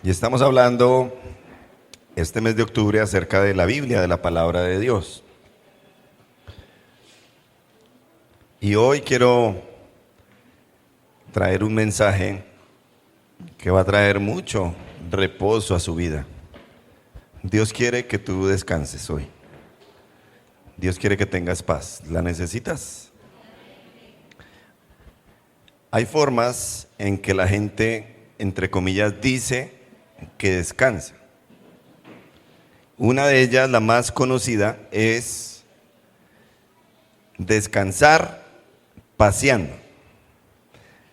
Y estamos hablando este mes de octubre acerca de la Biblia, de la palabra de Dios. Y hoy quiero traer un mensaje que va a traer mucho reposo a su vida. Dios quiere que tú descanses hoy. Dios quiere que tengas paz. ¿La necesitas? Hay formas en que la gente, entre comillas, dice que descansa. Una de ellas, la más conocida, es descansar paseando.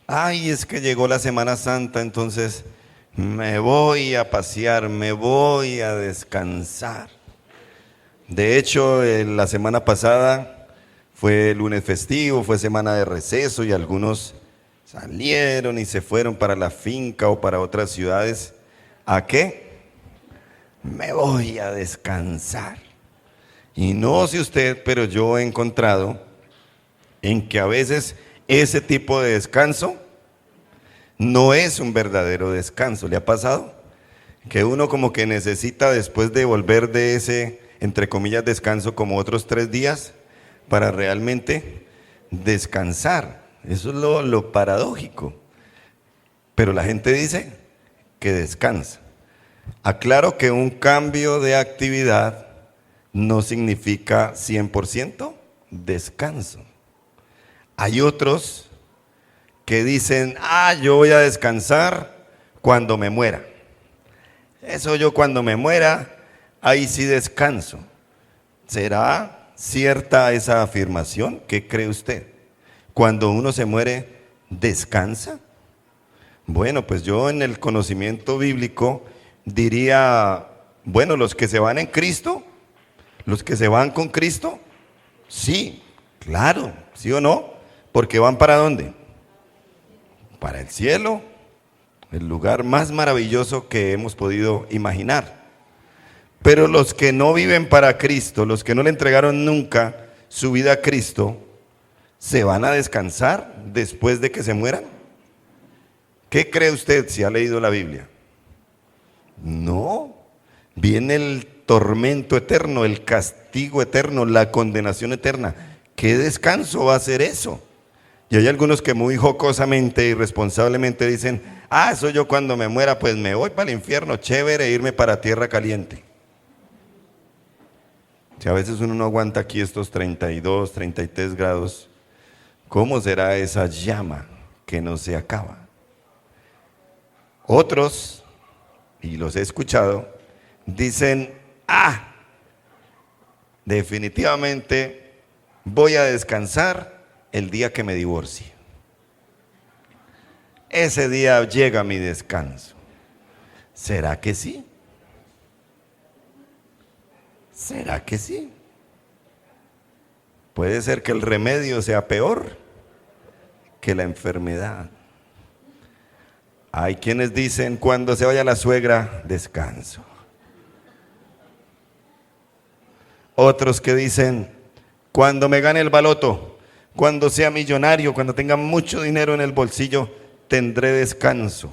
Ay, es que llegó la Semana Santa, entonces me voy a pasear, me voy a descansar. De hecho, la semana pasada fue lunes festivo, fue semana de receso y algunos salieron y se fueron para la finca o para otras ciudades. ¿A qué? Me voy a descansar. Y no sé usted, pero yo he encontrado en que a veces ese tipo de descanso no es un verdadero descanso. ¿Le ha pasado? Que uno como que necesita, después de volver de ese, entre comillas, descanso, como otros 3 días para realmente descansar. Eso es lo paradójico. Pero la gente dice que descansa. Aclaro que un cambio de actividad no significa 100% descanso. Hay otros que dicen, yo voy a descansar cuando me muera. Eso yo cuando me muera, ahí sí descanso. ¿Será cierta esa afirmación? ¿Qué cree usted? Cuando uno se muere, ¿descansa? Bueno, pues yo en el conocimiento bíblico diría, bueno, los que se van en Cristo, los que se van con Cristo, sí, claro, ¿sí o no? Porque van ¿para dónde? Para el cielo, el lugar más maravilloso que hemos podido imaginar. Pero los que no viven para Cristo, los que no le entregaron nunca su vida a Cristo, ¿se van a descansar después de que se mueran? ¿Qué cree usted si ha leído la Biblia? No, viene el tormento eterno, el castigo eterno, la condenación eterna. ¿Qué descanso va a ser eso? Y hay algunos que muy jocosamente, irresponsablemente dicen, eso yo cuando me muera pues me voy para el infierno, chévere irme para tierra caliente. Si a veces uno no aguanta aquí estos 32, 33 grados, ¿cómo será esa llama que no se acaba? Otros, y los he escuchado, dicen, definitivamente voy a descansar el día que me divorcie. Ese día llega mi descanso. ¿Será que sí? ¿Será que sí? Puede ser que el remedio sea peor que la enfermedad. Hay quienes dicen, cuando se vaya la suegra, descanso. Otros que dicen, cuando me gane el baloto, cuando sea millonario, cuando tenga mucho dinero en el bolsillo, tendré descanso.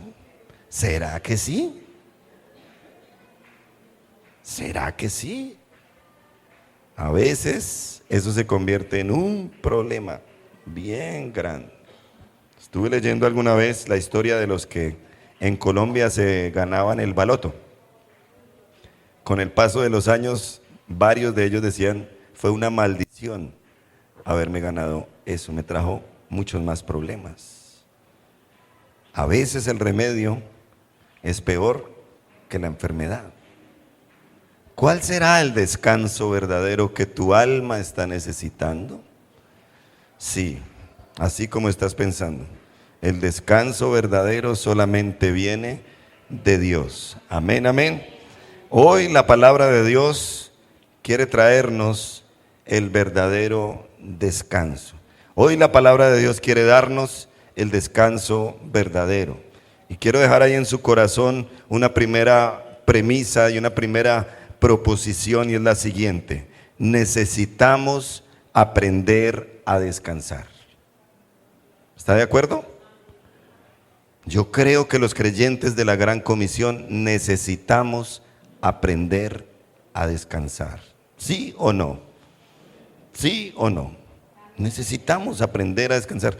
¿Será que sí? ¿Será que sí? A veces eso se convierte en un problema bien grande. Estuve leyendo alguna vez la historia de los que en Colombia se ganaban el baloto. Con el paso de los años, varios de ellos decían, fue una maldición haberme ganado eso, me trajo muchos más problemas. A veces el remedio es peor que la enfermedad. ¿Cuál será el descanso verdadero que tu alma está necesitando? Sí, así como estás pensando. El descanso verdadero solamente viene de Dios. Amén, amén. Hoy la palabra de Dios quiere traernos el verdadero descanso. Hoy la palabra de Dios quiere darnos el descanso verdadero. Y quiero dejar ahí en su corazón una primera premisa y una primera proposición, y es la siguiente: necesitamos aprender a descansar. ¿Está de acuerdo? Yo creo que los creyentes de la Gran Comisión necesitamos aprender a descansar. ¿Sí o no? ¿Sí o no? Necesitamos aprender a descansar.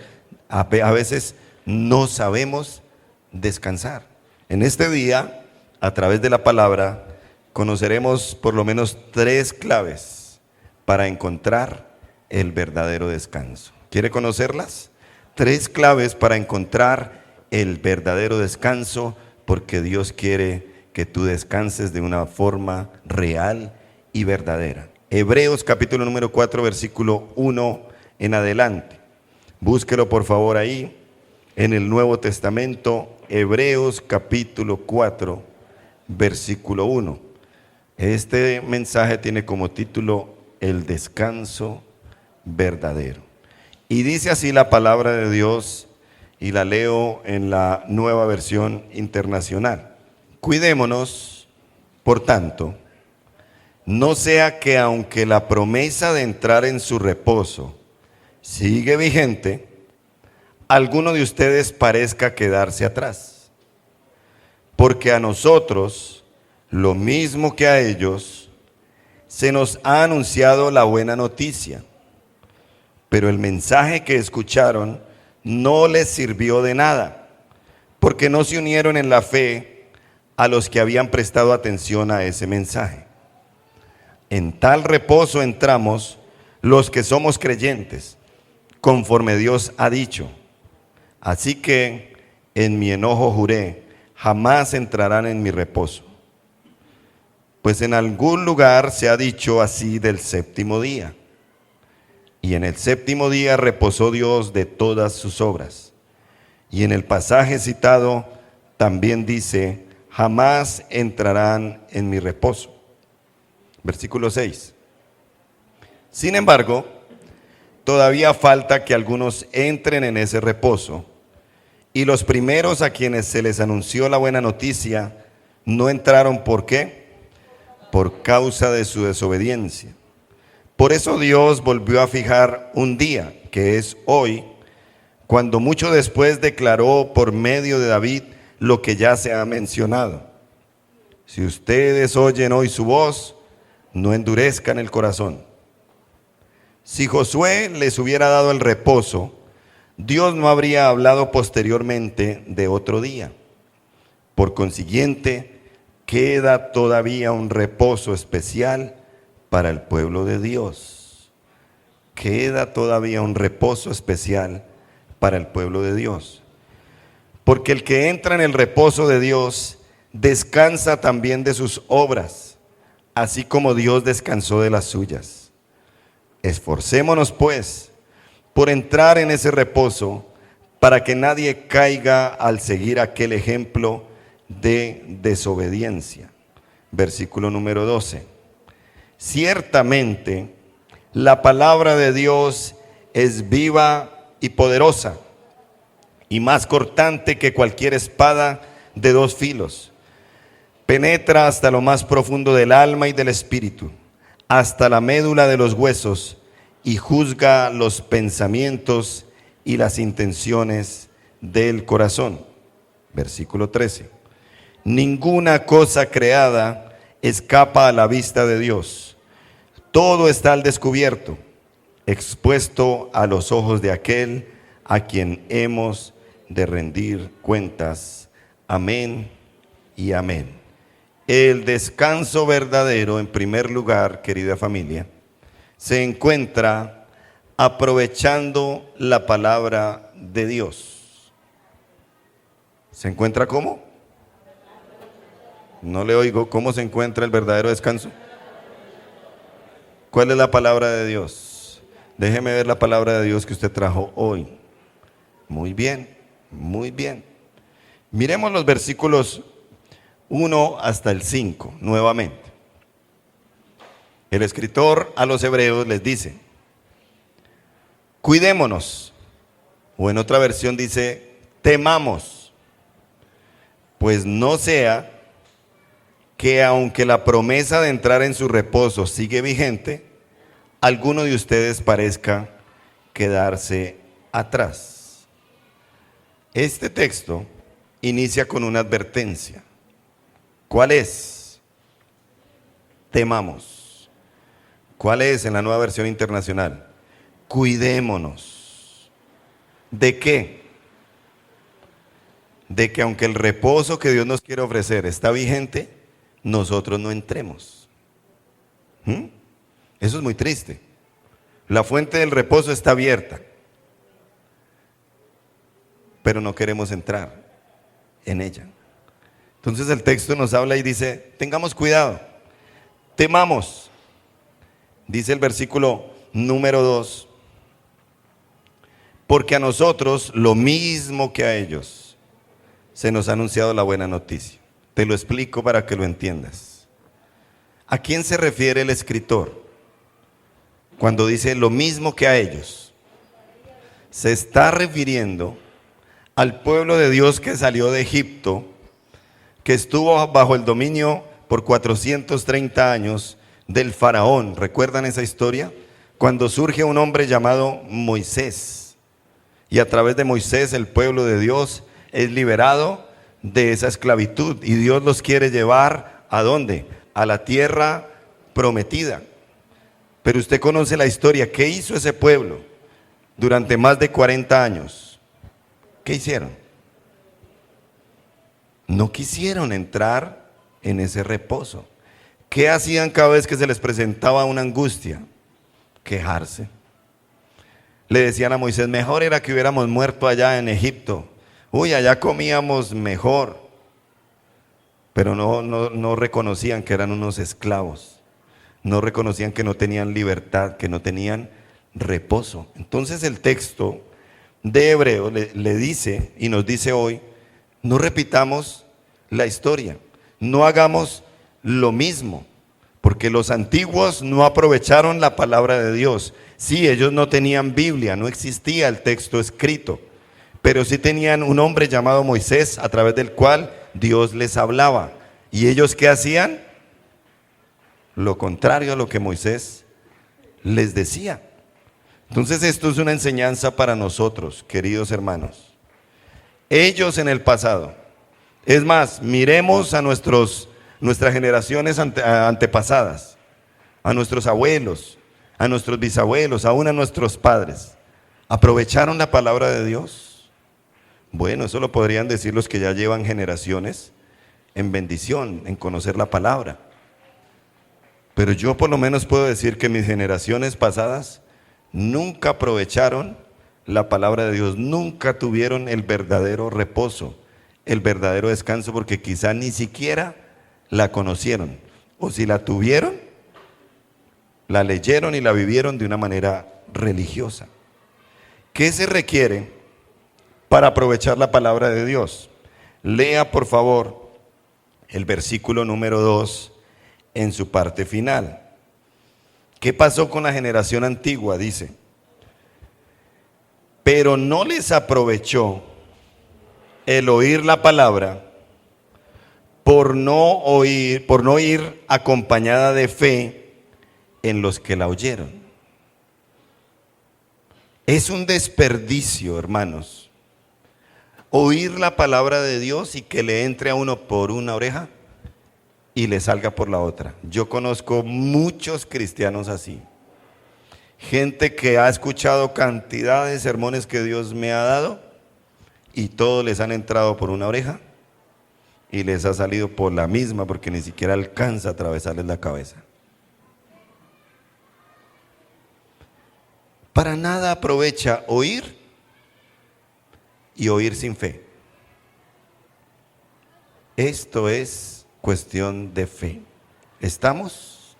A veces no sabemos descansar. En este día, a través de la palabra, conoceremos por lo menos 3 claves para encontrar el verdadero descanso. ¿Quiere conocerlas? 3 claves para encontrar el verdadero descanso, porque Dios quiere que tú descanses de una forma real y verdadera. Hebreos capítulo número 4, versículo 1 en adelante. Búsquelo por favor ahí en el Nuevo Testamento, Hebreos capítulo 4, versículo 1. Este mensaje tiene como título El descanso verdadero. Y dice así la palabra de Dios, y la leo en la Nueva Versión Internacional. Cuidémonos, por tanto, no sea que aunque la promesa de entrar en su reposo sigue vigente, alguno de ustedes parezca quedarse atrás. Porque a nosotros, lo mismo que a ellos, se nos ha anunciado la buena noticia. Pero el mensaje que escucharon no les sirvió de nada, porque no se unieron en la fe a los que habían prestado atención a ese mensaje. En tal reposo entramos los que somos creyentes, conforme Dios ha dicho. Así que en mi enojo juré, jamás entrarán en mi reposo. Pues en algún lugar se ha dicho así del séptimo día. Y en el séptimo día reposó Dios de todas sus obras. Y en el pasaje citado también dice, jamás entrarán en mi reposo. Versículo 6. Sin embargo, todavía falta que algunos entren en ese reposo. Y los primeros a quienes se les anunció la buena noticia no entraron. ¿Por qué? Por causa de su desobediencia. Por eso Dios volvió a fijar un día, que es hoy, cuando mucho después declaró por medio de David lo que ya se ha mencionado. Si ustedes oyen hoy su voz, no endurezcan el corazón. Si Josué les hubiera dado el reposo, Dios no habría hablado posteriormente de otro día. Por consiguiente, queda todavía un reposo especial para el pueblo de Dios. Queda todavía un reposo especial para el pueblo de Dios. Porque el que entra en el reposo de Dios descansa también de sus obras, así como Dios descansó de las suyas. Esforcémonos pues por entrar en ese reposo, para que nadie caiga al seguir aquel ejemplo de desobediencia. Versículo número 12. Ciertamente, la palabra de Dios es viva y poderosa, y más cortante que cualquier espada de 2 filos. Penetra hasta lo más profundo del alma y del espíritu, hasta la médula de los huesos, y juzga los pensamientos y las intenciones del corazón. Versículo 13. Ninguna cosa creada escapa a la vista de Dios. Todo está al descubierto, expuesto a los ojos de aquel a quien hemos de rendir cuentas. Amén y amén. El descanso verdadero, en primer lugar, querida familia, se encuentra aprovechando la palabra de Dios. ¿Se encuentra cómo? No le oigo. ¿Cómo se encuentra el verdadero descanso? ¿Cuál es la palabra de Dios? Déjeme ver la palabra de Dios que usted trajo hoy. Muy bien, muy bien. Miremos los versículos 1 hasta el 5 nuevamente. El escritor a los hebreos les dice, cuidémonos, o en otra versión dice, temamos, pues no sea que aunque la promesa de entrar en su reposo sigue vigente, alguno de ustedes parezca quedarse atrás. Este texto inicia con una advertencia. ¿Cuál es? Temamos. ¿Cuál es en la Nueva Versión Internacional? Cuidémonos. ¿De qué? De que aunque el reposo que Dios nos quiere ofrecer está vigente, nosotros no entremos. Eso es muy triste. La fuente del reposo está abierta, pero no queremos entrar en ella. Entonces el texto nos habla y dice, tengamos cuidado, temamos. Dice el versículo número 2, porque a nosotros, lo mismo que a ellos, se nos ha anunciado la buena noticia. Te lo explico para que lo entiendas. ¿A quién se refiere el escritor cuando dice lo mismo que a ellos? Se está refiriendo al pueblo de Dios que salió de Egipto, que estuvo bajo el dominio por 430 años del faraón. ¿Recuerdan esa historia? Cuando surge un hombre llamado Moisés, y a través de Moisés el pueblo de Dios es liberado de esa esclavitud, y Dios los quiere llevar ¿a dónde? A la tierra prometida. Pero usted conoce la historia. ¿Qué hizo ese pueblo durante más de 40 años? ¿Qué hicieron? No quisieron entrar en ese reposo. ¿Qué hacían cada vez que se les presentaba una angustia? Quejarse. Le decían a Moisés, mejor era que hubiéramos muerto allá en Egipto. Uy, allá comíamos mejor. Pero no reconocían que eran unos esclavos. No reconocían que no tenían libertad, que no tenían reposo. Entonces el texto de Hebreo le dice y nos dice hoy, no repitamos la historia, no hagamos lo mismo, porque los antiguos no aprovecharon la palabra de Dios. Sí, ellos no tenían Biblia, no existía el texto escrito, pero sí tenían un hombre llamado Moisés, a través del cual Dios les hablaba. ¿Y ellos qué hacían? Lo contrario a lo que Moisés les decía. Entonces esto es una enseñanza para nosotros, queridos hermanos. Ellos en el pasado, es más, miremos a nuestras generaciones antepasadas, a nuestros abuelos, a nuestros bisabuelos, aún a nuestros padres. ¿Aprovecharon la palabra de Dios? Bueno, eso lo podrían decir los que ya llevan generaciones en bendición, en conocer la palabra. Pero yo por lo menos puedo decir que mis generaciones pasadas nunca aprovecharon la palabra de Dios, nunca tuvieron el verdadero reposo, el verdadero descanso, porque quizá ni siquiera la conocieron, o si la tuvieron, la leyeron y la vivieron de una manera religiosa. ¿Qué se requiere para aprovechar la palabra de Dios? Lea por favor el versículo número 2 en su parte final. ¿Qué pasó con la generación antigua? Dice, pero no les aprovechó el oír la palabra por no ir acompañada de fe en los que la oyeron. Es un desperdicio, hermanos, oír la palabra de Dios y que le entre a uno por una oreja y le salga por la otra. Yo conozco muchos cristianos así. Gente que ha escuchado cantidad de sermones que Dios me ha dado y todos les han entrado por una oreja y les ha salido por la misma, porque ni siquiera alcanza a atravesarles la cabeza. Para nada aprovecha oír y oír sin fe. Esto es cuestión de fe. ¿Estamos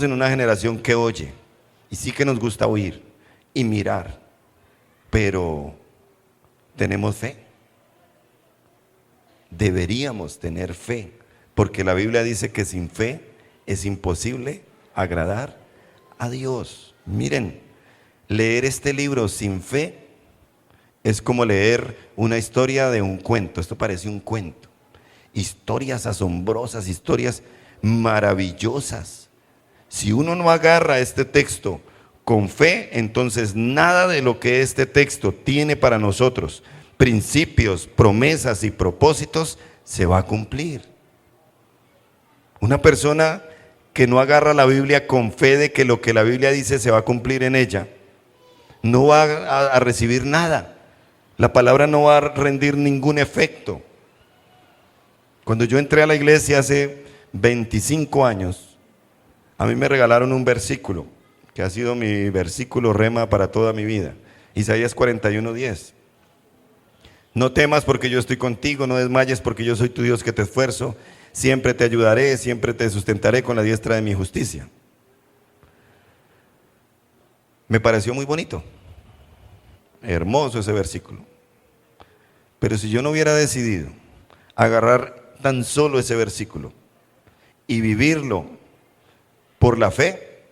en una generación que oye y sí que nos gusta oír y mirar, pero ¿tenemos fe? Deberíamos tener fe, porque la Biblia dice que sin fe es imposible agradar a Dios. Miren, leer este libro sin fe es como leer una historia de un cuento. Esto parece un cuento. Historias asombrosas, historias maravillosas. Si uno no agarra este texto con fe, entonces nada de lo que este texto tiene para nosotros, principios, promesas y propósitos, se va a cumplir. Una persona que no agarra la Biblia con fe de que lo que la Biblia dice se va a cumplir en ella, no va a recibir nada. La palabra no va a rendir ningún efecto. Cuando yo entré a la iglesia hace 25 años, a mí me regalaron un versículo, que ha sido mi versículo rema para toda mi vida. Isaías 41:10. No temas porque yo estoy contigo, no desmayes porque yo soy tu Dios que te esfuerzo. Siempre te ayudaré, siempre te sustentaré con la diestra de mi justicia. Me pareció muy bonito, hermoso ese versículo. Pero si yo no hubiera decidido agarrar tan solo ese versículo y vivirlo por la fe,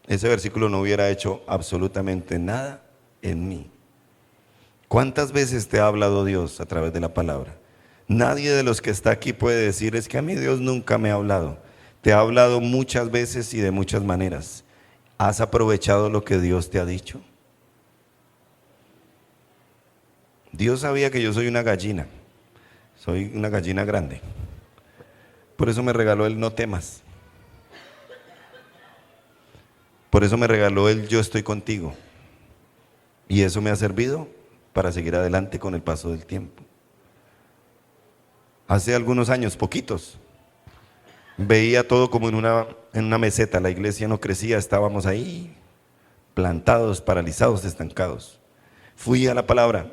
ese versículo no hubiera hecho absolutamente nada en mí. ¿Cuántas veces te ha hablado Dios a través de la palabra? Nadie de los que está aquí puede decir, es que a mí Dios nunca me ha hablado. Te ha hablado muchas veces y de muchas maneras. ¿Has aprovechado lo que Dios te ha dicho? Dios sabía que yo soy una gallina grande. Por eso me regaló el no temas. Por eso me regaló el yo estoy contigo. Y eso me ha servido para seguir adelante con el paso del tiempo. Hace algunos años, poquitos, veía todo como en una meseta. La iglesia no crecía, estábamos ahí, plantados, paralizados, estancados. Fui a la palabra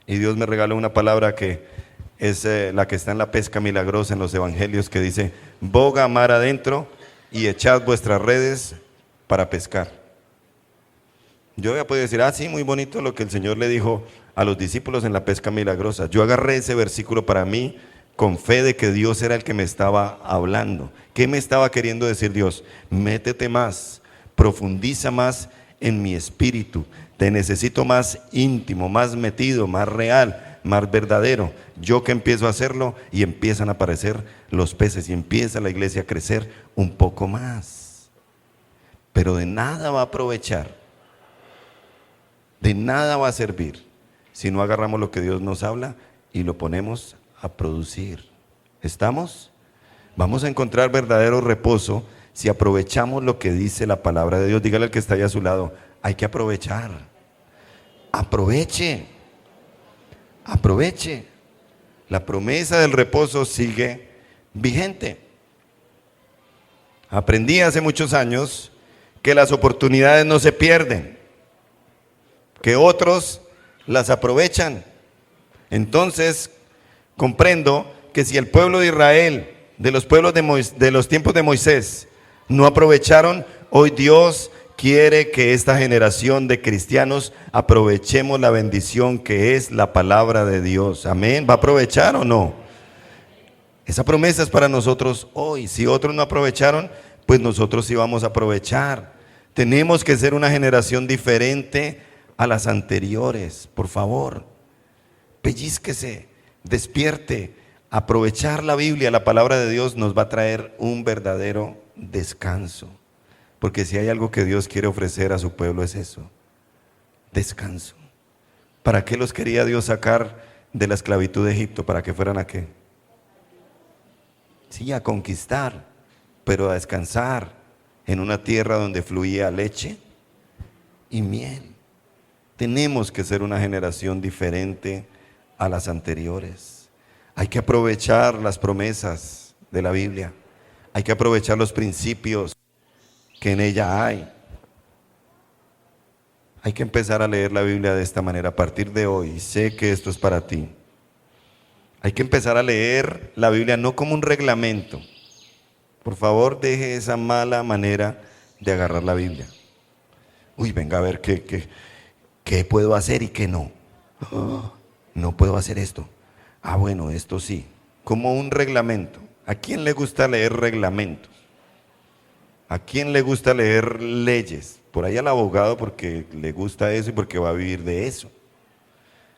y Dios me regaló una palabra que es la que está en la pesca milagrosa en los evangelios, que dice: boga mar adentro y echad vuestras redes para pescar. Yo había podido decir, sí, muy bonito lo que el Señor le dijo a los discípulos en la pesca milagrosa. Yo agarré ese versículo para mí con fe de que Dios era el que me estaba hablando. ¿Qué me estaba queriendo decir Dios? Métete más, profundiza más en mi espíritu. Te necesito más íntimo, más metido, más real, más verdadero. Yo que empiezo a hacerlo y empiezan a aparecer los peces y empieza la iglesia a crecer un poco más. Pero de nada va a aprovechar. De nada va a servir si no agarramos lo que Dios nos habla y lo ponemos a producir. ¿Estamos? Vamos a encontrar verdadero reposo si aprovechamos lo que dice la palabra de Dios. Dígale al que está ahí a su lado, hay que aprovechar. Aproveche. Aproveche. La promesa del reposo sigue vigente. Aprendí hace muchos años que las oportunidades no se pierden, que otros las aprovechan. Entonces comprendo que si el pueblo de Israel, de los tiempos de Moisés, no aprovecharon, hoy Dios quiere que esta generación de cristianos aprovechemos la bendición que es la palabra de Dios. Amén. ¿Va a aprovechar o no? Esa promesa es para nosotros hoy. Si otros no aprovecharon, pues nosotros sí vamos a aprovechar. Tenemos que ser una generación diferente a las anteriores. Por favor, pellízquese, despierte. Aprovechar la Biblia, la palabra de Dios, nos va a traer un verdadero descanso. Porque si hay algo que Dios quiere ofrecer a su pueblo es eso, descanso. ¿Para qué los quería Dios sacar de la esclavitud de Egipto? ¿Para que fueran a qué? Sí, a conquistar, pero a descansar en una tierra donde fluía leche y miel. Tenemos que ser una generación diferente a las anteriores. Hay que aprovechar las promesas de la Biblia. Hay que aprovechar los principios que en ella hay. Hay que empezar a leer la Biblia de esta manera a partir de hoy. Sé que esto es para ti. Hay que empezar a leer la Biblia no como un reglamento. Por favor, deje esa mala manera de agarrar la Biblia. Uy, venga a ver qué puedo hacer y qué no. No puedo hacer esto. Bueno, esto sí. Como un reglamento. ¿A quién le gusta leer reglamentos? ¿A quién le gusta leer leyes? Por ahí al abogado porque le gusta eso y porque va a vivir de eso.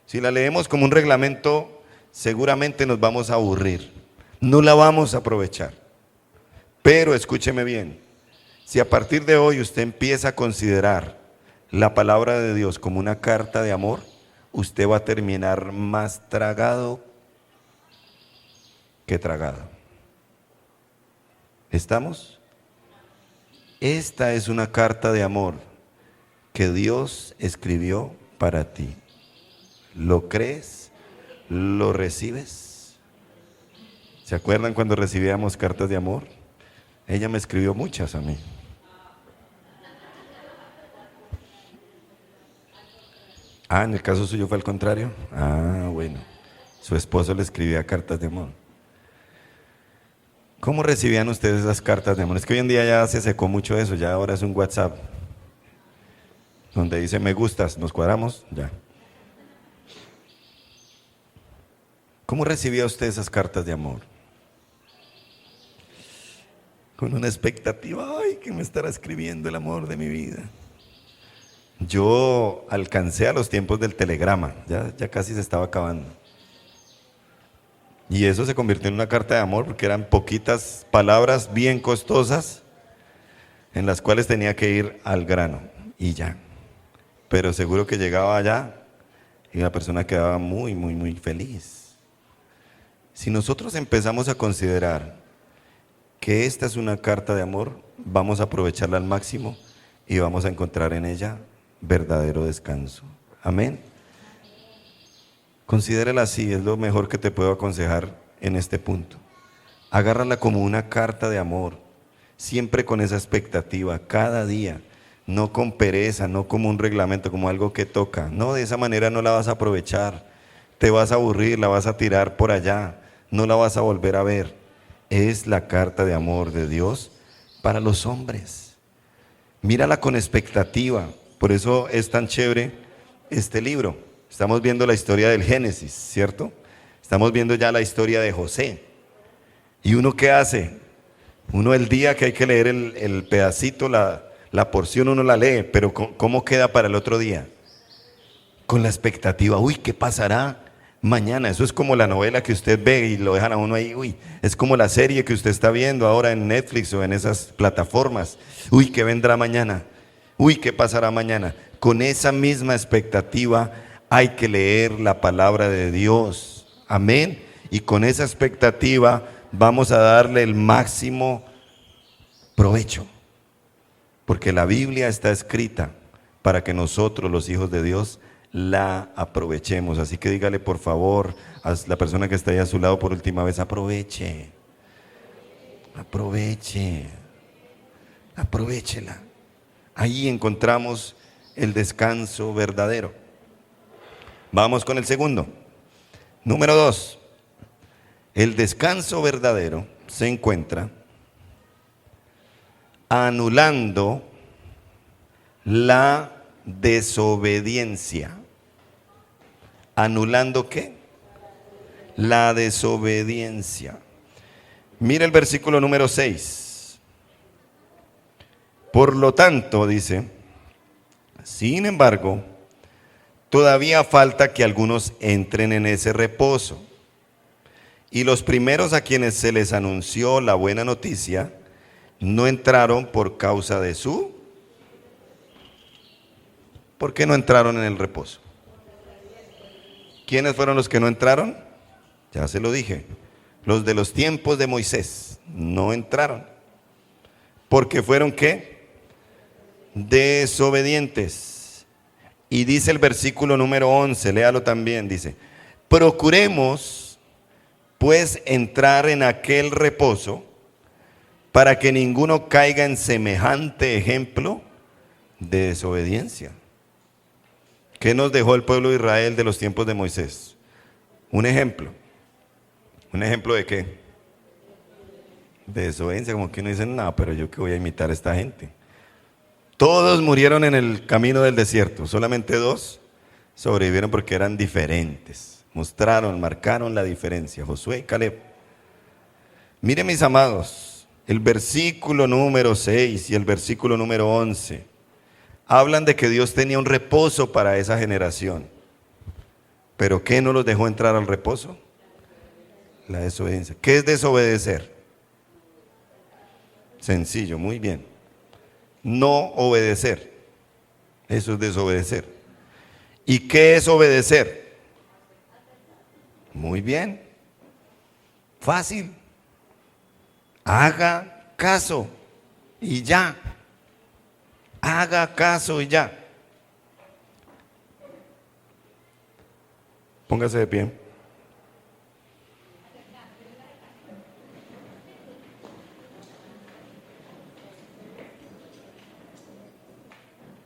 Si la leemos como un reglamento, seguramente nos vamos a aburrir. No la vamos a aprovechar. Pero escúcheme bien. Si a partir de hoy usted empieza a considerar la palabra de Dios como una carta de amor, usted va a terminar más tragado que tragado. ¿Estamos? Esta es una carta de amor que Dios escribió para ti. ¿Lo crees? ¿Lo recibes? ¿Se acuerdan cuando recibíamos cartas de amor? Ella me escribió muchas a mí. Ah, en el caso suyo fue al contrario. Ah, bueno. Su esposo le escribía cartas de amor. ¿Cómo recibían ustedes esas cartas de amor? Es que hoy en día ya se secó mucho eso, ya ahora es un WhatsApp donde dice me gustas, nos cuadramos, ya. ¿Cómo recibía usted esas cartas de amor? Con una expectativa, ay, que me estará escribiendo el amor de mi vida. Yo alcancé a los tiempos del telegrama, ya casi se estaba acabando. Y eso se convirtió en una carta de amor porque eran poquitas palabras bien costosas en las cuales tenía que ir al grano y ya. Pero seguro que llegaba allá y la persona quedaba muy, muy, muy feliz. Si nosotros empezamos a considerar que esta es una carta de amor, vamos a aprovecharla al máximo y vamos a encontrar en ella verdadero descanso. Amén. Considérala así, es lo mejor que te puedo aconsejar en este punto. Agárrala como una carta de amor, siempre con esa expectativa, cada día, no con pereza, no como un reglamento, como algo que toca. No, de esa manera no la vas a aprovechar, te vas a aburrir, la vas a tirar por allá, no la vas a volver a ver. Es la carta de amor de Dios para los hombres. Mírala con expectativa, por eso es tan chévere este libro. Estamos viendo la historia del Génesis, ¿cierto? Estamos viendo ya la historia de José. ¿Y uno qué hace? Uno el día que hay que leer el pedacito, la porción, uno la lee, pero ¿cómo queda para el otro día? Con la expectativa, uy, ¿qué pasará mañana? Eso es como la novela que usted ve y lo dejan a uno ahí, uy, es como la serie que usted está viendo ahora en Netflix o en esas plataformas. Uy, ¿qué vendrá mañana? Uy, ¿qué pasará mañana? Con esa misma expectativa hay que leer la palabra de Dios. Amén. Y con esa expectativa vamos a darle el máximo provecho. Porque la Biblia está escrita para que nosotros, los hijos de Dios, la aprovechemos. Así que dígale por favor a la persona que está ahí a su lado por última vez, aproveche. Aproveche. Aprovechela. Ahí encontramos el descanso verdadero. Vamos con el segundo. Número 2. El descanso verdadero se encuentra anulando la desobediencia. ¿Anulando qué? La desobediencia. Mira el versículo número 6. Por lo tanto, dice, sin embargo, todavía falta que algunos entren en ese reposo. Y los primeros a quienes se les anunció la buena noticia no entraron por causa de su... ¿Por qué no entraron en el reposo? ¿Quiénes fueron los que no entraron? Ya se lo dije. Los de los tiempos de Moisés no entraron. ¿Porque fueron qué? Desobedientes. Y dice el versículo número 11, léalo también, dice, procuremos pues entrar en aquel reposo para que ninguno caiga en semejante ejemplo de desobediencia. ¿Qué nos dejó el pueblo de Israel de los tiempos de Moisés? Un ejemplo. ¿Un ejemplo de qué? De desobediencia, como que uno dice, no, pero yo que voy a imitar a esta gente. Todos murieron en el camino del desierto, solamente 2 sobrevivieron porque eran diferentes. Marcaron la diferencia, Josué y Caleb. Miren mis amados, el versículo número 6 y el versículo número 11 hablan de que Dios tenía un reposo para esa generación. ¿Pero qué no los dejó entrar al reposo? La desobediencia. ¿Qué es desobedecer? Sencillo, muy bien. No obedecer, eso es desobedecer. ¿Y qué es obedecer? Muy bien, fácil. Haga caso y ya. Haga caso y ya. Póngase de pie.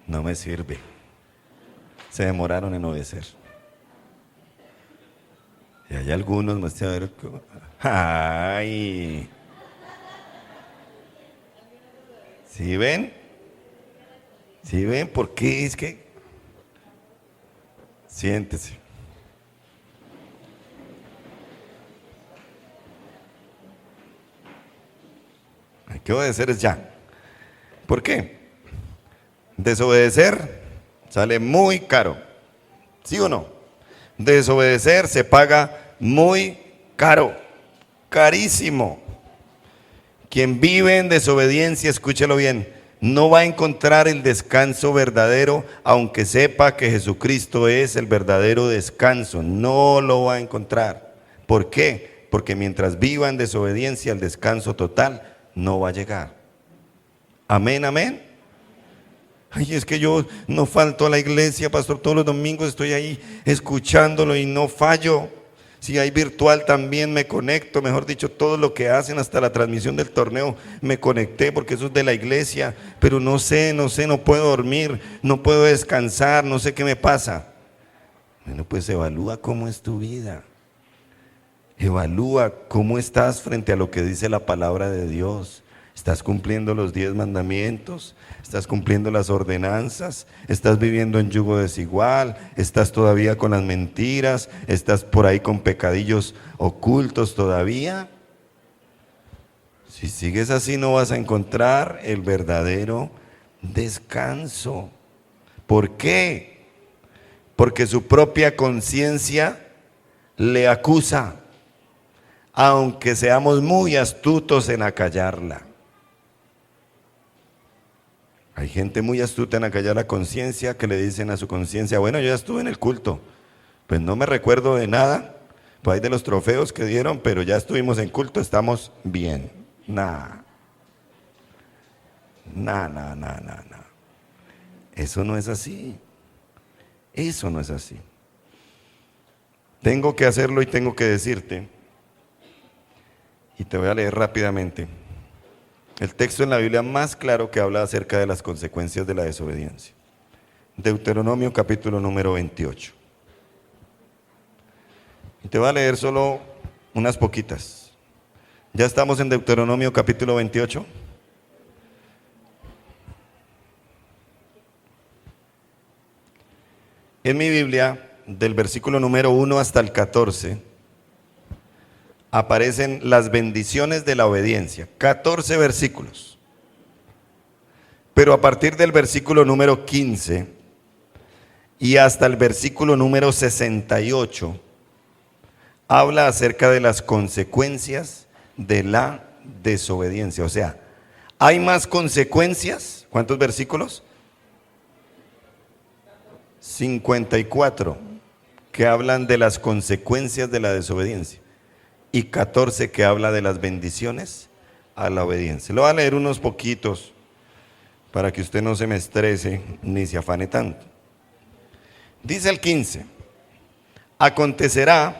No me sirve. Se demoraron en obedecer. Y hay algunos más a ver. Ay. ¿Sí ven? ¿Sí ven? ¿Por qué? Es que. Siéntese. Hay que obedecer es ya. ¿Por qué? Desobedecer sale muy caro. ¿Sí o no? Desobedecer se paga muy caro. Carísimo. Quien vive en desobediencia, escúchelo bien, no va a encontrar el descanso verdadero, aunque sepa que Jesucristo es el verdadero descanso. No lo va a encontrar. ¿Por qué? Porque mientras viva en desobediencia, el descanso total no va a llegar. Amén, amén. Ay, es que yo no falto a la iglesia, pastor, todos los domingos estoy ahí escuchándolo y no fallo. Si hay virtual también me conecto, mejor dicho, todo lo que hacen hasta la transmisión del torneo me conecté porque eso es de la iglesia, pero no sé, no puedo dormir, no puedo descansar, no sé qué me pasa. Bueno, pues evalúa cómo es tu vida. Evalúa cómo estás frente a lo que dice la palabra de Dios. ¿Estás cumpliendo los 10 mandamientos? ¿Estás cumpliendo las ordenanzas? ¿Estás viviendo en yugo desigual? ¿Estás todavía con las mentiras? ¿Estás por ahí con pecadillos ocultos todavía? Si sigues así no vas a encontrar el verdadero descanso. ¿Por qué? Porque su propia conciencia le acusa, aunque seamos muy astutos en acallarla. Hay gente muy astuta en acallar la conciencia que le dicen a su conciencia, bueno, yo ya estuve en el culto, pues no me recuerdo de nada, pues hay de los trofeos que dieron, pero ya estuvimos en culto, estamos bien. Nah. Eso no es así. Eso no es así. Tengo que hacerlo y tengo que decirte, y te voy a leer rápidamente el texto en la Biblia más claro que habla acerca de las consecuencias de la desobediencia. Deuteronomio capítulo número 28. Y te voy a leer solo unas poquitas. ¿Ya estamos en Deuteronomio capítulo 28? En mi Biblia, del versículo número 1 hasta el 14, aparecen las bendiciones de la obediencia. 14 versículos. Pero a partir del versículo número 15 y hasta el versículo número 68, habla acerca de las consecuencias de la desobediencia. O sea, hay más consecuencias. ¿Cuántos versículos? 54, que hablan de las consecuencias de la desobediencia, y 14 que habla de las bendiciones a la obediencia. Lo voy a leer unos poquitos para que usted no se me estrese ni se afane tanto. Dice el 15, acontecerá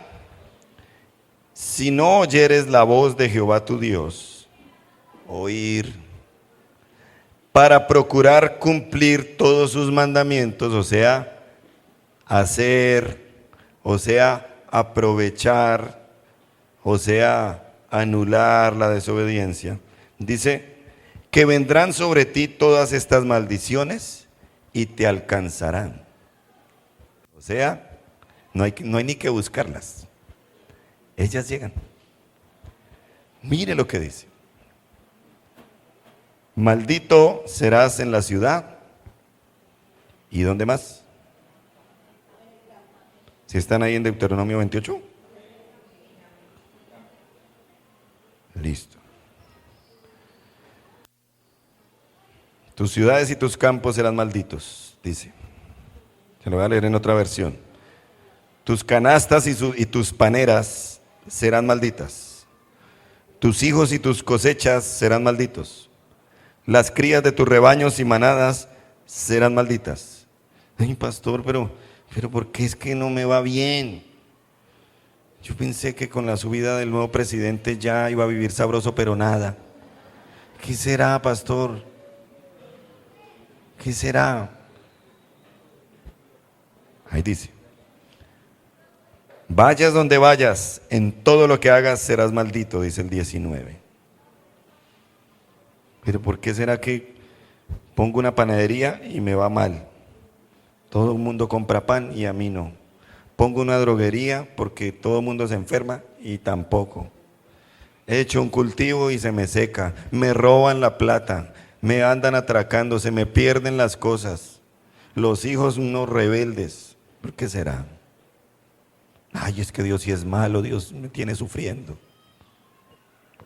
si no oyeres la voz de Jehová tu Dios, oír, para procurar cumplir todos sus mandamientos, o sea, hacer, o sea, aprovechar, o sea, anular la desobediencia. Dice que vendrán sobre ti todas estas maldiciones y te alcanzarán. O sea, no hay ni que buscarlas. Ellas llegan. Mire lo que dice. Maldito serás en la ciudad. ¿Y dónde más? ¿Si están ahí en Deuteronomio 28? Listo. Tus ciudades y tus campos serán malditos, dice. Se lo voy a leer en otra versión. Tus canastas y tus paneras serán malditas. Tus hijos y tus cosechas serán malditos. Las crías de tus rebaños y manadas serán malditas. Ay, pastor, pero ¿por qué es que no me va bien? Yo pensé que con la subida del nuevo presidente ya iba a vivir sabroso, pero nada. ¿Qué será, pastor? ¿Qué será? Ahí dice: vayas donde vayas, en todo lo que hagas serás maldito, dice el 19. Pero ¿por qué será que pongo una panadería y me va mal? Todo el mundo compra pan y a mí no. Pongo una droguería porque todo el mundo se enferma y tampoco. He hecho un cultivo y se me seca. Me roban la plata, me andan atracando, se me pierden las cosas. Los hijos unos rebeldes. ¿Por qué será? Ay, es que Dios sí es malo, Dios me tiene sufriendo.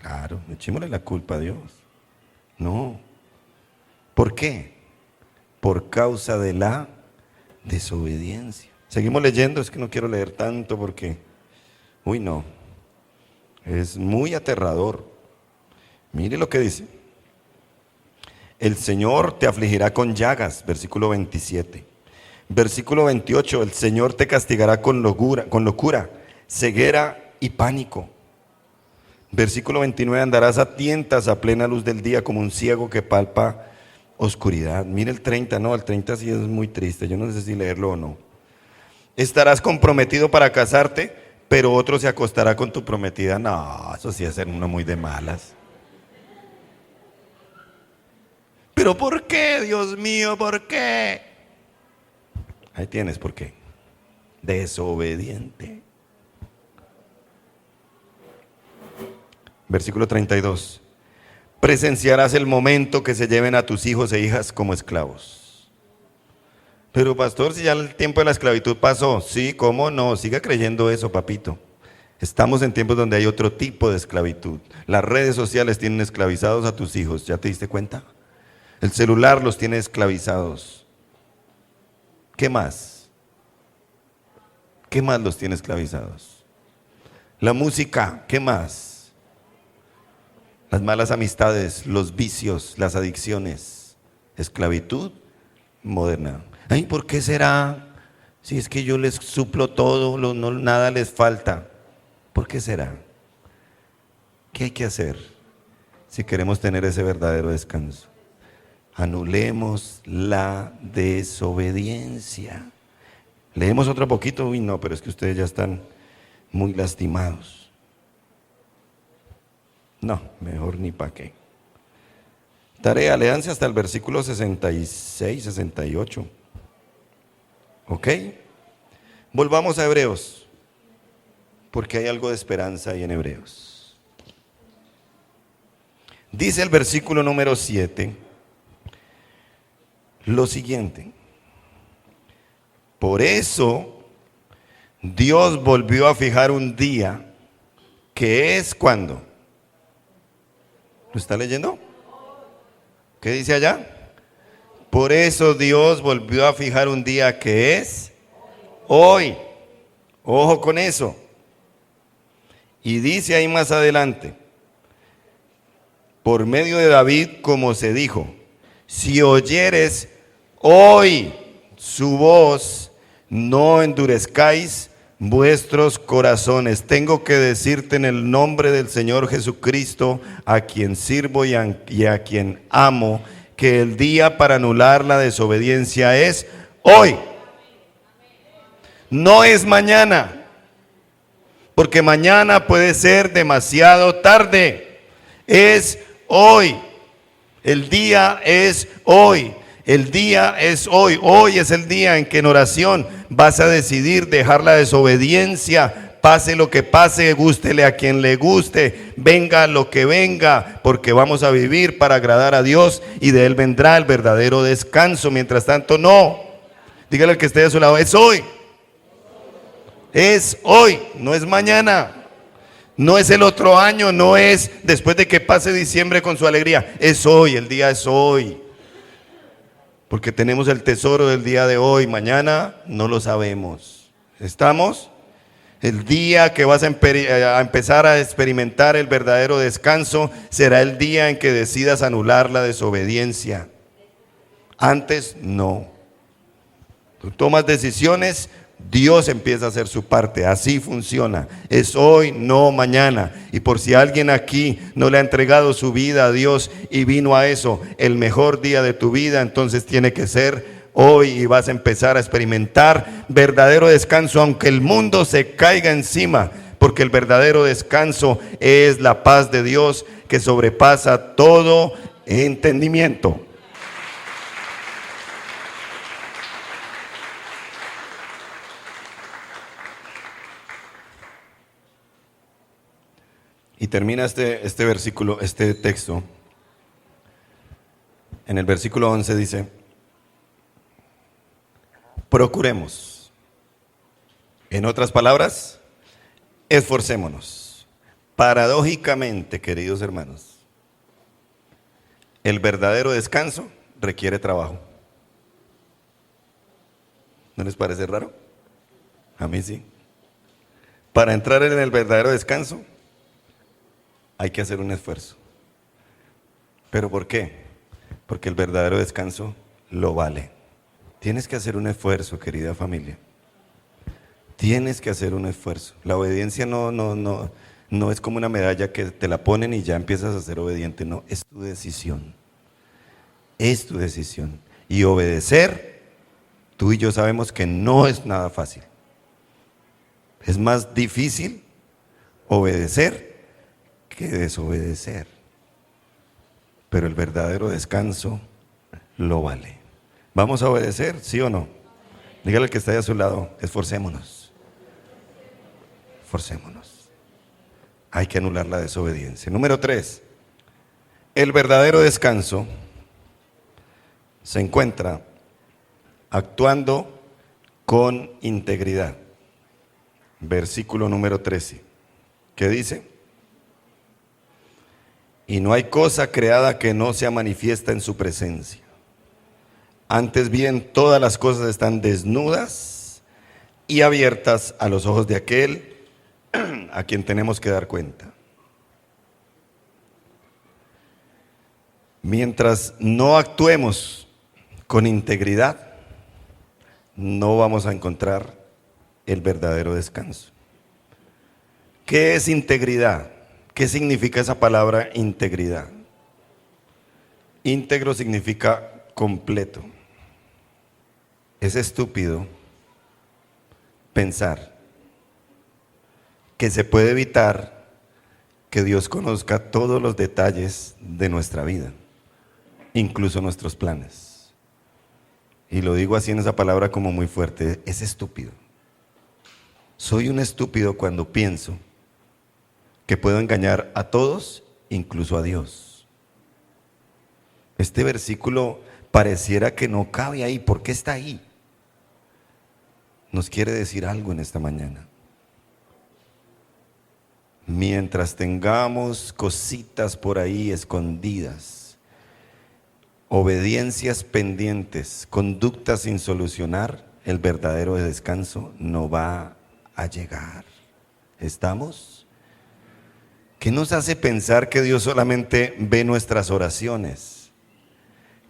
Claro, echémosle la culpa a Dios. No. ¿Por qué? Por causa de la desobediencia. Seguimos leyendo, es que no quiero leer tanto porque, uy no, es muy aterrador. Mire lo que dice: el Señor te afligirá con llagas, versículo 27. Versículo 28, el Señor te castigará con locura, ceguera y pánico. Versículo 29, andarás a tientas a plena luz del día como un ciego que palpa oscuridad. Mire el 30, no, el 30 sí es muy triste, yo no sé si leerlo o no. Estarás comprometido para casarte, pero otro se acostará con tu prometida. No, eso sí es ser uno muy de malas. ¿Pero por qué, Dios mío, por qué? Ahí tienes por qué. Desobediente. Versículo 32. Presenciarás el momento que se lleven a tus hijos e hijas como esclavos. Pero pastor, si ya el tiempo de la esclavitud pasó. Sí, ¿cómo no? Siga creyendo eso, papito. Estamos en tiempos donde hay otro tipo de esclavitud. Las redes sociales tienen esclavizados a tus hijos, ¿ya te diste cuenta? El celular los tiene esclavizados. ¿Qué más? ¿Qué más los tiene esclavizados? La música, ¿qué más? Las malas amistades, los vicios, las adicciones. Esclavitud moderna. Ay, ¿por qué será? Si es que yo les suplo todo, nada les falta. ¿Por qué será? ¿Qué hay que hacer si queremos tener ese verdadero descanso? Anulemos la desobediencia. Leemos otro poquito. Uy, no, pero es que ustedes ya están muy lastimados. No, mejor ni para qué. Tarea, léanse hasta el versículo 66, 68. ¿Ok? Volvamos a Hebreos, porque hay algo de esperanza ahí en Hebreos. Dice el versículo número 7 lo siguiente: por eso Dios volvió a fijar un día, que es ¿cuándo? ¿Lo está leyendo? ¿Qué dice allá? Por eso Dios volvió a fijar un día, que es hoy. Ojo con eso. Y dice ahí más adelante, por medio de David, como se dijo: si oyeres hoy su voz, no endurezcáis vuestros corazones. Tengo que decirte en el nombre del Señor Jesucristo, a quien sirvo y a quien amo, que el día para anular la desobediencia es hoy. No es mañana, porque mañana puede ser demasiado tarde. Es hoy. El día es hoy. El día es hoy. Hoy es el día en que en oración vas a decidir dejar la desobediencia. Pase lo que pase, gústele a quien le guste, venga lo que venga, porque vamos a vivir para agradar a Dios y de Él vendrá el verdadero descanso. Mientras tanto, no. Dígale al que esté a su lado: es hoy. Es hoy, no es mañana. No es el otro año, no es después de que pase diciembre con su alegría. Es hoy, el día es hoy. Porque tenemos el tesoro del día de hoy, mañana no lo sabemos. ¿Estamos? El día que vas a empezar a experimentar el verdadero descanso será el día en que decidas anular la desobediencia. Antes no. Tú tomas decisiones, Dios empieza a hacer su parte. Así funciona. Es hoy, no mañana. Y por si alguien aquí no le ha entregado su vida a Dios y vino a eso, el mejor día de tu vida, entonces tiene que ser hoy, y vas a empezar a experimentar verdadero descanso, aunque el mundo se caiga encima, porque el verdadero descanso es la paz de Dios que sobrepasa todo entendimiento. Y termina este versículo, este texto. En el versículo 11 dice: procuremos. En otras palabras, esforcémonos. Paradójicamente, queridos hermanos, el verdadero descanso requiere trabajo. ¿No les parece raro? A mí sí. Para entrar en el verdadero descanso hay que hacer un esfuerzo. ¿Pero por qué? Porque el verdadero descanso lo vale. Tienes que hacer un esfuerzo, querida familia. Tienes que hacer un esfuerzo. La obediencia no es como una medalla que te la ponen y ya empiezas a ser obediente. No, es tu decisión. Es tu decisión. Y obedecer, tú y yo sabemos que no es nada fácil. Es más difícil obedecer que desobedecer. Pero el verdadero descanso lo vale. ¿Vamos a obedecer? ¿Sí o no? Dígale al que está ahí a su lado: esforcémonos. Esforcémonos. Hay que anular la desobediencia. Número 3. El verdadero descanso se encuentra actuando con integridad. Versículo número 13. ¿Qué dice? Y no hay cosa creada que no sea manifiesta en su presencia. Antes bien, todas las cosas están desnudas y abiertas a los ojos de aquel a quien tenemos que dar cuenta. Mientras no actuemos con integridad, no vamos a encontrar el verdadero descanso. ¿Qué es integridad? ¿Qué significa esa palabra integridad? Íntegro significa completo. Es estúpido pensar que se puede evitar que Dios conozca todos los detalles de nuestra vida, incluso nuestros planes. Y lo digo así en esa palabra como muy fuerte: es estúpido. Soy un estúpido cuando pienso que puedo engañar a todos, incluso a Dios. Este versículo pareciera que no cabe ahí. ¿Por qué está ahí? Nos quiere decir algo en esta mañana. Mientras tengamos cositas por ahí escondidas, obediencias pendientes, conductas sin solucionar, el verdadero descanso no va a llegar. ¿Estamos? ¿Qué nos hace pensar que Dios solamente ve nuestras oraciones?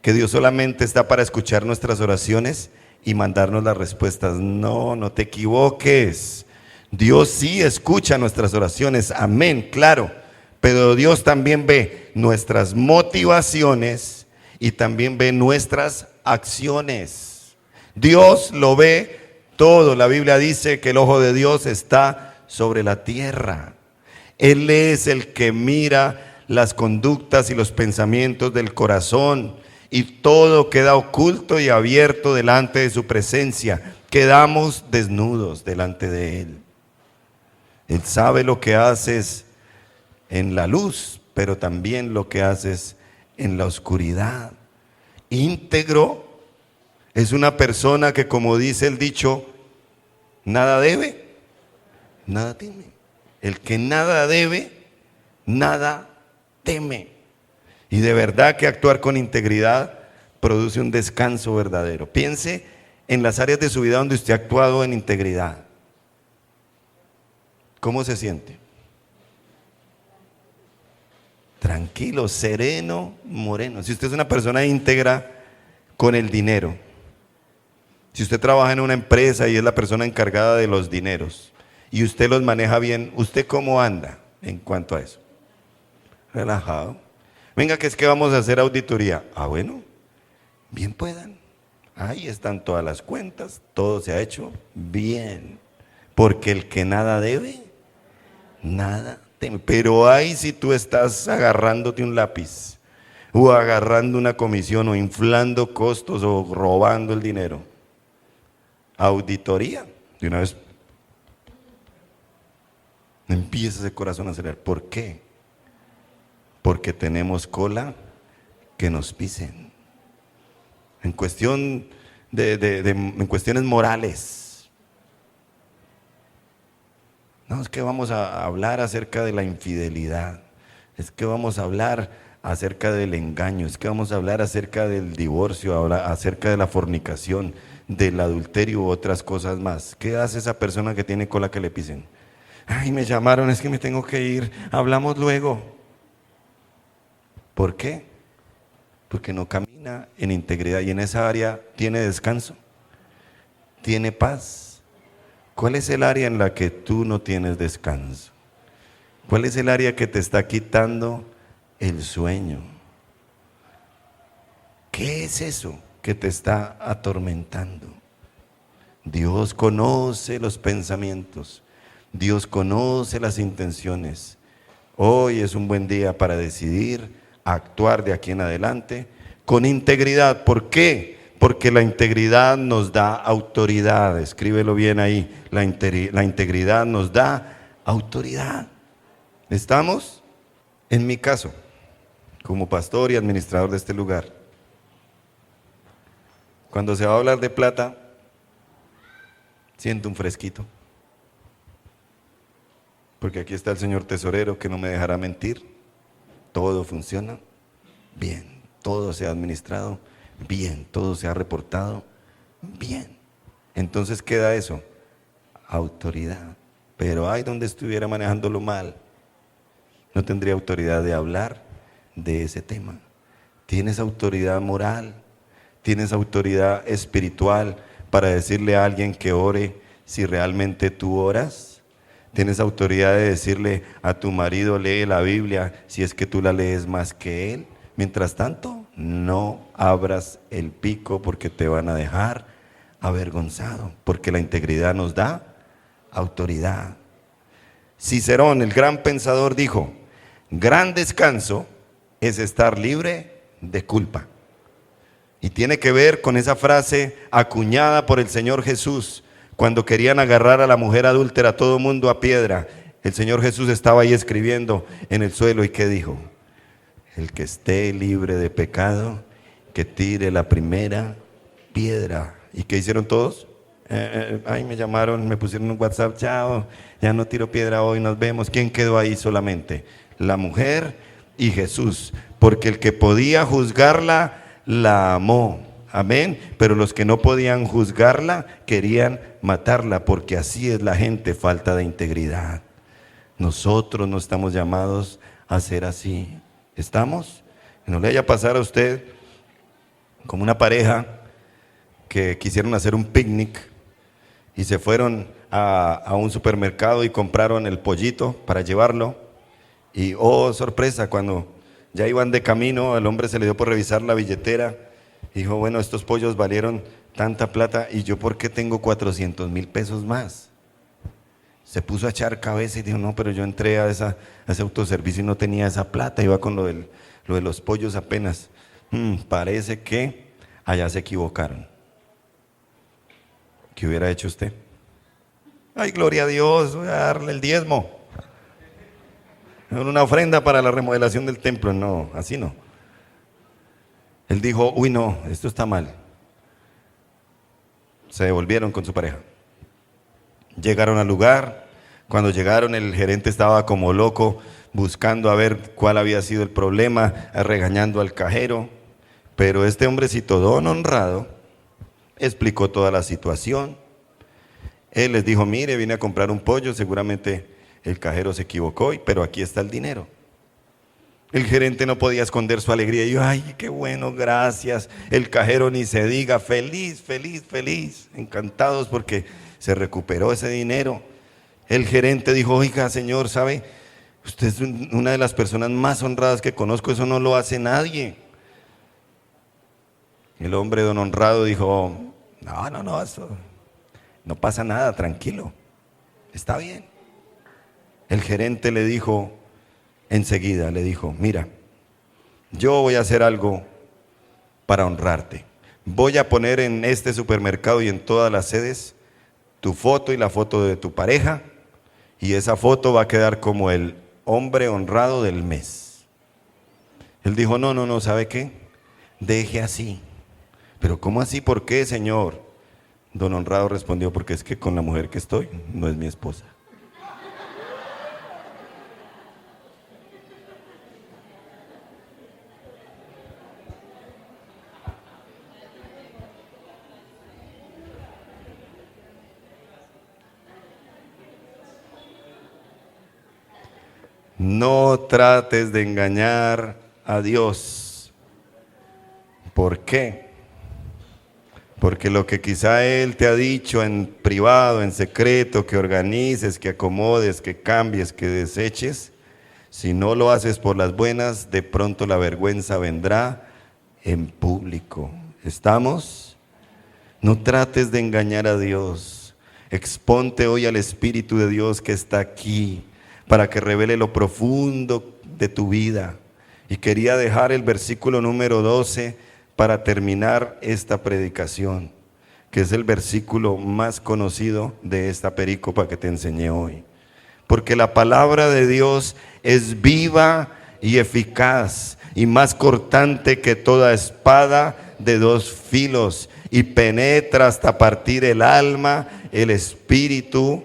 Que Dios solamente está para escuchar nuestras oraciones y mandarnos las respuestas. No, no te equivoques. Dios sí escucha nuestras oraciones, amén, claro. Pero Dios también ve nuestras motivaciones y también ve nuestras acciones. Dios lo ve todo. La Biblia dice que el ojo de Dios está sobre la tierra. Él es el que mira las conductas y los pensamientos del corazón, y todo queda oculto y abierto delante de su presencia. Quedamos desnudos delante de Él. Él sabe lo que haces en la luz, pero también lo que haces en la oscuridad. Íntegro es una persona que, como dice el dicho, nada debe, nada teme. El que nada debe, nada teme. Y de verdad que actuar con integridad produce un descanso verdadero. Piense en las áreas de su vida donde usted ha actuado en integridad. ¿Cómo se siente? Tranquilo, sereno, moreno. Si usted es una persona íntegra con el dinero, si usted trabaja en una empresa y es la persona encargada de los dineros y usted los maneja bien, ¿usted cómo anda en cuanto a eso? Relajado. Venga, que es que vamos a hacer auditoría. Ah, bueno, bien puedan. Ahí están todas las cuentas, todo se ha hecho bien. Porque el que nada debe, nada teme. Pero ahí si tú estás agarrándote un lápiz, o agarrando una comisión, o inflando costos, o robando el dinero. Auditoría, de una vez empieza ese corazón a acelerar. ¿Por qué? Porque tenemos cola que nos pisen. En cuestión en cuestiones morales. No, es que vamos a hablar acerca de la infidelidad, es que vamos a hablar acerca del engaño, es que vamos a hablar acerca del divorcio, acerca de la fornicación, del adulterio u otras cosas más. ¿Qué hace esa persona que tiene cola que le pisen? Ay, me llamaron, es que me tengo que ir, hablamos luego. ¿Por qué? Porque no camina en integridad y en esa área tiene descanso, tiene paz. ¿Cuál es el área en la que tú no tienes descanso? ¿Cuál es el área que te está quitando el sueño? ¿Qué es eso que te está atormentando? Dios conoce los pensamientos, Dios conoce las intenciones. Hoy es un buen día para decidir actuar de aquí en adelante con integridad. ¿Por qué? Porque la integridad nos da autoridad. Escríbelo bien ahí. La integridad nos da autoridad. ¿Estamos? En mi caso, como pastor y administrador de este lugar, cuando se va a hablar de plata, siento un fresquito. Porque aquí está el señor tesorero que no me dejará mentir. Todo funciona bien, todo se ha administrado bien, todo se ha reportado bien. Entonces queda eso, autoridad. Pero ay, donde estuviera manejándolo mal, no tendría autoridad de hablar de ese tema. Tienes autoridad moral, tienes autoridad espiritual para decirle a alguien que ore si realmente tú oras. Tienes autoridad de decirle a tu marido, lee la Biblia si es que tú la lees más que él. Mientras tanto, no abras el pico porque te van a dejar avergonzado, porque la integridad nos da autoridad. Cicerón, el gran pensador, dijo: gran descanso es estar libre de culpa. Y tiene que ver con esa frase acuñada por el Señor Jesús cuando querían agarrar a la mujer adúltera, todo mundo a piedra. El Señor Jesús estaba ahí escribiendo en el suelo y ¿qué dijo? El que esté libre de pecado, que tire la primera piedra. ¿Y qué hicieron todos? Ay, me llamaron, me pusieron un WhatsApp, chao, ya no tiro piedra hoy, nos vemos. ¿Quién quedó ahí solamente? La mujer y Jesús, porque el que podía juzgarla, la amó. Amén. Pero los que no podían juzgarla, querían matarla, porque así es la gente, falta de integridad. Nosotros no estamos llamados a ser así. ¿Estamos? Que no le vaya a pasar a usted como una pareja que quisieron hacer un picnic y se fueron a un supermercado y compraron el pollito para llevarlo. Y oh, sorpresa, cuando ya iban de camino, al hombre se le dio por revisar la billetera. Dijo, bueno, estos pollos valieron tanta plata y yo ¿por qué tengo 400,000 pesos más? Se puso a echar cabeza y dijo, no, pero yo entré a ese autoservicio y no tenía esa plata, iba con lo de los pollos apenas. Parece que allá se equivocaron. ¿Qué hubiera hecho usted? Ay, gloria a Dios, voy a darle el diezmo. Una ofrenda para la remodelación del templo. No, así no. Él dijo, uy no, esto está mal. Se devolvieron con su pareja. Llegaron al lugar. Cuando llegaron, el gerente estaba como loco buscando a ver cuál había sido el problema, regañando al cajero. Pero este hombrecito don honrado explicó toda la situación. Él les dijo, mire, vine a comprar un pollo, seguramente el cajero se equivocó, pero aquí está el dinero. El gerente no podía esconder su alegría. Y yo, ay, qué bueno, gracias. El cajero ni se diga, feliz, feliz, feliz. Encantados porque se recuperó ese dinero. El gerente dijo, oiga, señor, ¿sabe? Usted es una de las personas más honradas que conozco, eso no lo hace nadie. El hombre don honrado dijo, no, eso no pasa nada, tranquilo, está bien. El gerente le dijo, enseguida le dijo, mira, yo voy a hacer algo para honrarte. Voy a poner en este supermercado y en todas las sedes tu foto y la foto de tu pareja, y esa foto va a quedar como el hombre honrado del mes. Él dijo, no, ¿sabe qué? Deje así. Pero ¿cómo así? ¿Por qué, señor? Don honrado respondió, porque es que con la mujer que estoy no es mi esposa. No trates de engañar a Dios. ¿Por qué? Porque lo que quizá Él te ha dicho en privado, en secreto, que organices, que acomodes, que cambies, que deseches, si no lo haces por las buenas, de pronto la vergüenza vendrá en público. ¿Estamos? No trates de engañar a Dios. Exponte hoy al Espíritu de Dios que está aquí, para que revele lo profundo de tu vida. Y quería dejar el versículo número 12 para terminar esta predicación, que es el versículo más conocido de esta perícopa que te enseñé hoy. Porque la palabra de Dios es viva y eficaz, y más cortante que toda espada de dos filos, y penetra hasta partir el alma, el espíritu,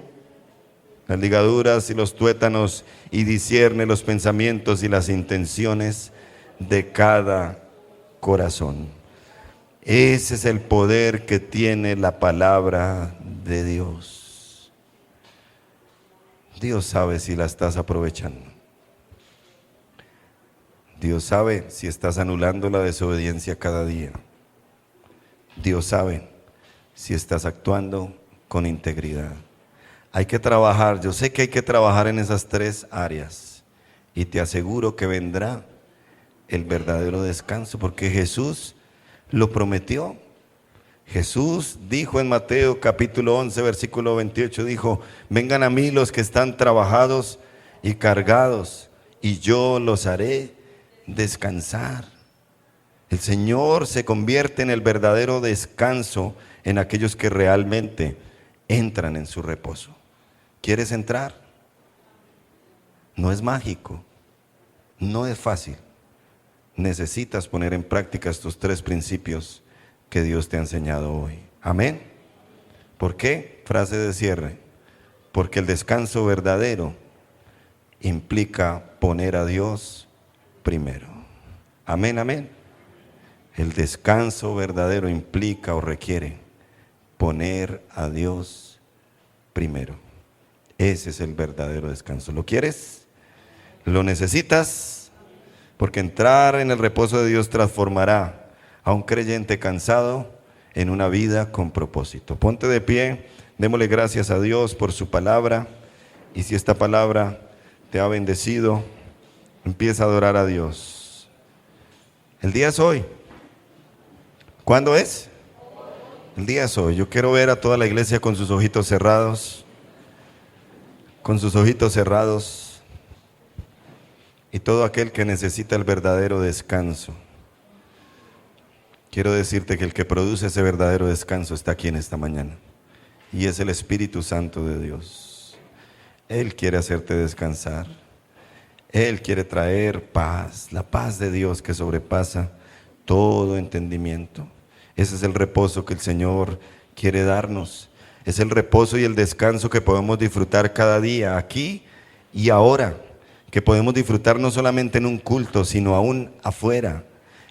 las ligaduras y los tuétanos, y discierne los pensamientos y las intenciones de cada corazón. Ese es el poder que tiene la palabra de Dios. Dios sabe si la estás aprovechando. Dios sabe si estás anulando la desobediencia cada día. Dios sabe si estás actuando con integridad. Hay que trabajar, yo sé que hay que trabajar en esas tres áreas, y te aseguro que vendrá el verdadero descanso, porque Jesús lo prometió. Jesús dijo en Mateo capítulo 11, versículo 28, dijo, vengan a mí los que están trabajados y cargados, y yo los haré descansar. El Señor se convierte en el verdadero descanso en aquellos que realmente entran en su reposo. ¿Quieres entrar? No es mágico, no es fácil. Necesitas poner en práctica estos tres principios que Dios te ha enseñado hoy. Amén. ¿Por qué? Frase de cierre. Porque el descanso verdadero implica poner a Dios primero. Amén, amén. El descanso verdadero implica o requiere poner a Dios primero. Ese es el verdadero descanso. ¿Lo quieres? ¿Lo necesitas? Porque entrar en el reposo de Dios transformará a un creyente cansado en una vida con propósito. Ponte de pie, démosle gracias a Dios por su palabra, y si esta palabra te ha bendecido, empieza a adorar a Dios. El día es hoy. ¿Cuándo es? El día es hoy. Yo quiero ver a toda la iglesia con sus ojitos cerrados. Con sus ojitos cerrados, y todo aquel que necesita el verdadero descanso. Quiero decirte que el que produce ese verdadero descanso está aquí en esta mañana, y es el Espíritu Santo de Dios. Él quiere hacerte descansar. Él quiere traer paz, la paz de Dios que sobrepasa todo entendimiento. Ese es el reposo que el Señor quiere darnos. Es el reposo y el descanso que podemos disfrutar cada día, aquí y ahora. Que podemos disfrutar no solamente en un culto, sino aún afuera,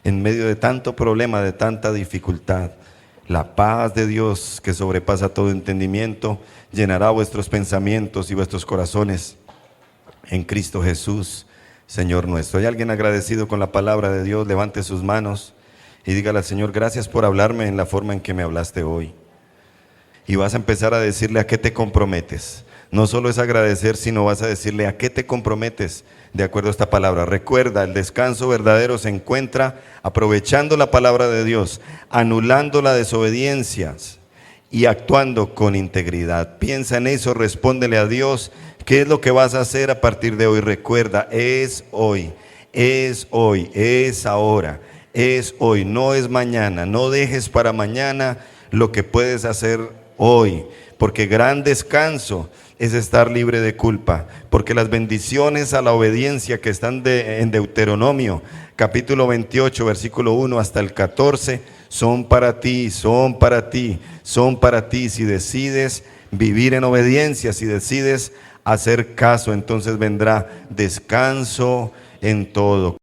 en medio de tanto problema, de tanta dificultad. La paz de Dios que sobrepasa todo entendimiento llenará vuestros pensamientos y vuestros corazones en Cristo Jesús, Señor nuestro. ¿Hay alguien agradecido con la palabra de Dios? Levante sus manos y dígale al Señor: gracias por hablarme en la forma en que me hablaste hoy. Y vas a empezar a decirle a qué te comprometes. No solo es agradecer, sino vas a decirle a qué te comprometes de acuerdo a esta palabra. Recuerda, el descanso verdadero se encuentra aprovechando la palabra de Dios, anulando la desobediencia y actuando con integridad. Piensa en eso, respóndele a Dios. ¿Qué es lo que vas a hacer a partir de hoy? Recuerda, es hoy, es hoy, es ahora, es hoy, no es mañana. No dejes para mañana lo que puedes hacer hoy, porque gran descanso es estar libre de culpa, porque las bendiciones a la obediencia que están en Deuteronomio, capítulo 28, versículo 1 hasta el 14, son para ti, son para ti, son para ti. Si decides vivir en obediencia, si decides hacer caso, entonces vendrá descanso en todo.